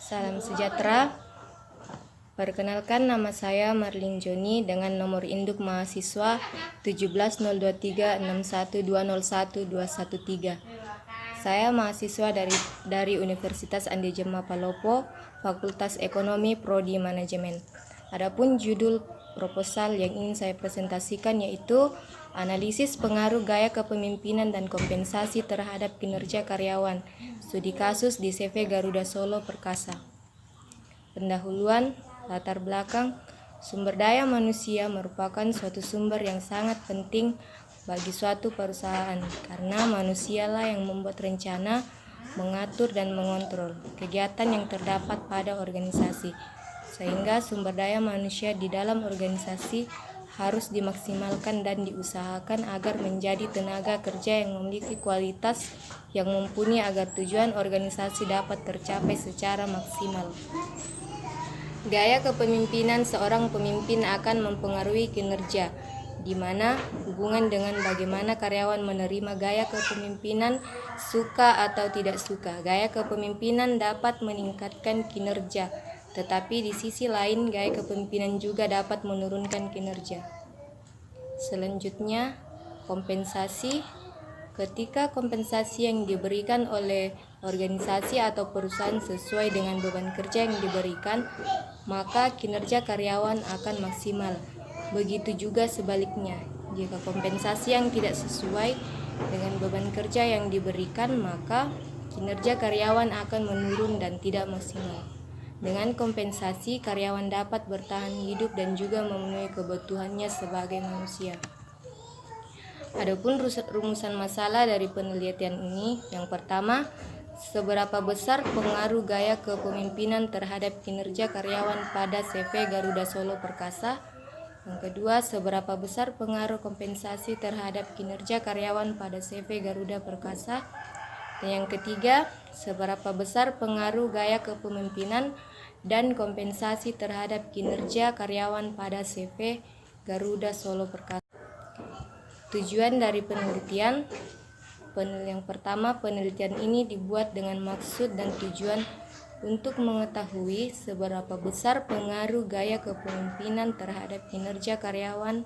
Salam sejahtera. Perkenalkan, nama saya Marlin Joni dengan nomor induk mahasiswa 1702361201213. Saya mahasiswa dari Universitas Andi Jema Palopo, Fakultas Ekonomi Prodi Manajemen. Adapun judul proposal yang ingin saya presentasikan yaitu analisis pengaruh gaya kepemimpinan dan kompensasi terhadap kinerja karyawan. Studi kasus di CV Garuda Solo Perkasa. Pendahuluan, latar belakang, sumber daya manusia merupakan suatu sumber yang sangat penting bagi suatu perusahaan karena manusialah yang membuat rencana, mengatur dan mengontrol kegiatan yang terdapat pada organisasi. Sehingga sumber daya manusia di dalam organisasi harus dimaksimalkan dan diusahakan agar menjadi tenaga kerja yang memiliki kualitas yang mumpuni agar tujuan organisasi dapat tercapai secara maksimal. Gaya kepemimpinan seorang pemimpin akan mempengaruhi kinerja, di mana hubungan dengan bagaimana karyawan menerima gaya kepemimpinan, suka atau tidak suka. Gaya kepemimpinan dapat meningkatkan kinerja, tetapi di sisi lain gaya kepemimpinan juga dapat menurunkan kinerja. Selanjutnya, kompensasi. Ketika kompensasi yang diberikan oleh organisasi atau perusahaan sesuai dengan beban kerja yang diberikan, maka kinerja karyawan akan maksimal. Begitu juga sebaliknya, jika kompensasi yang tidak sesuai dengan beban kerja yang diberikan, maka kinerja karyawan akan menurun dan tidak maksimal. Dengan kompensasi, karyawan dapat bertahan hidup dan juga memenuhi kebutuhannya sebagai manusia. Adapun rumusan masalah dari penelitian ini, yang pertama, seberapa besar pengaruh gaya kepemimpinan terhadap kinerja karyawan pada CV Garuda Solo Perkasa. Yang kedua, seberapa besar pengaruh kompensasi terhadap kinerja karyawan pada CV Garuda Perkasa. Dan yang ketiga, seberapa besar pengaruh gaya kepemimpinan dan kompensasi terhadap kinerja karyawan pada CV Garuda Solo Perkasa. Tujuan dari penelitian. Yang pertama, penelitian ini dibuat dengan maksud dan tujuan untuk mengetahui seberapa besar pengaruh gaya kepemimpinan terhadap kinerja karyawan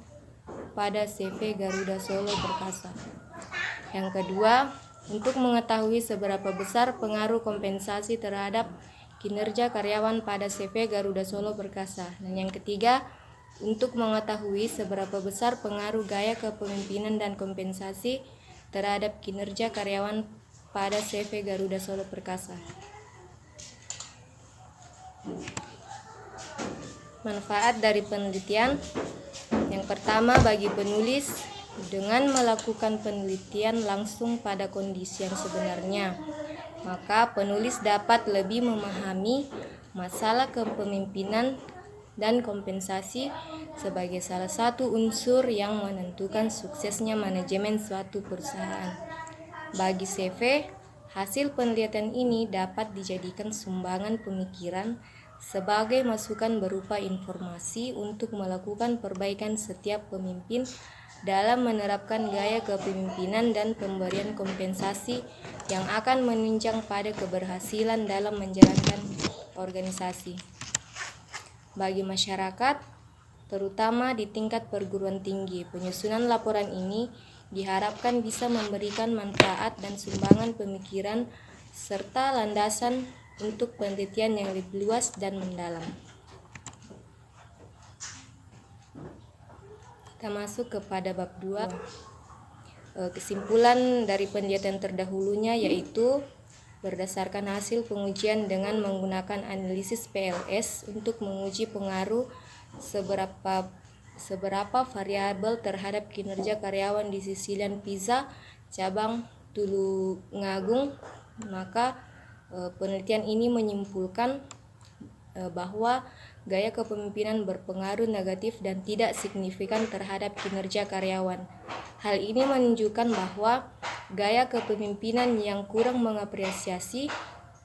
pada CV Garuda Solo Perkasa. Yang kedua, untuk mengetahui seberapa besar pengaruh kompensasi terhadap kinerja karyawan pada CV Garuda Solo Perkasa. Dan yang ketiga, untuk mengetahui seberapa besar pengaruh gaya kepemimpinan dan kompensasi terhadap kinerja karyawan pada CV Garuda Solo Perkasa. Manfaat dari penelitian. Yang pertama, bagi penulis, dengan melakukan penelitian langsung pada kondisi yang sebenarnya, maka penulis dapat lebih memahami masalah kepemimpinan dan kompensasi sebagai salah satu unsur yang menentukan suksesnya manajemen suatu perusahaan. Bagi CV, hasil penelitian ini dapat dijadikan sumbangan pemikiran sebagai masukan berupa informasi untuk melakukan perbaikan setiap pemimpin dalam menerapkan gaya kepemimpinan dan pemberian kompensasi yang akan menunjang pada keberhasilan dalam menjalankan organisasi. Bagi masyarakat, terutama di tingkat perguruan tinggi, penyusunan laporan ini diharapkan bisa memberikan manfaat dan sumbangan pemikiran serta landasan untuk penelitian yang lebih luas dan mendalam. Kita masuk kepada bab 2. Kesimpulan dari penelitian terdahulunya yaitu berdasarkan hasil pengujian dengan menggunakan analisis PLS untuk menguji pengaruh seberapa variabel terhadap kinerja karyawan di Sicilian Pizza cabang Tulungagung, maka penelitian ini menyimpulkan bahwa gaya kepemimpinan berpengaruh negatif dan tidak signifikan terhadap kinerja karyawan. Hal ini menunjukkan bahwa gaya kepemimpinan yang kurang mengapresiasi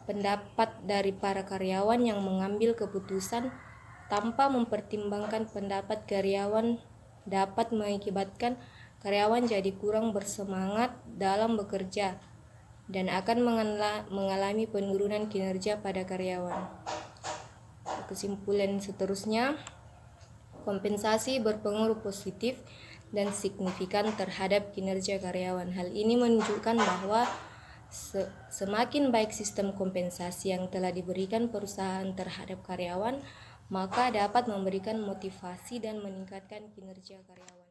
pendapat dari para karyawan yang mengambil keputusan tanpa mempertimbangkan pendapat karyawan dapat mengakibatkan karyawan jadi kurang bersemangat dalam bekerja dan akan mengalami penurunan kinerja pada karyawan. Kesimpulan seterusnya, kompensasi berpengaruh positif dan signifikan terhadap kinerja karyawan. Hal ini menunjukkan bahwa semakin baik sistem kompensasi yang telah diberikan perusahaan terhadap karyawan, maka dapat memberikan motivasi dan meningkatkan kinerja karyawan.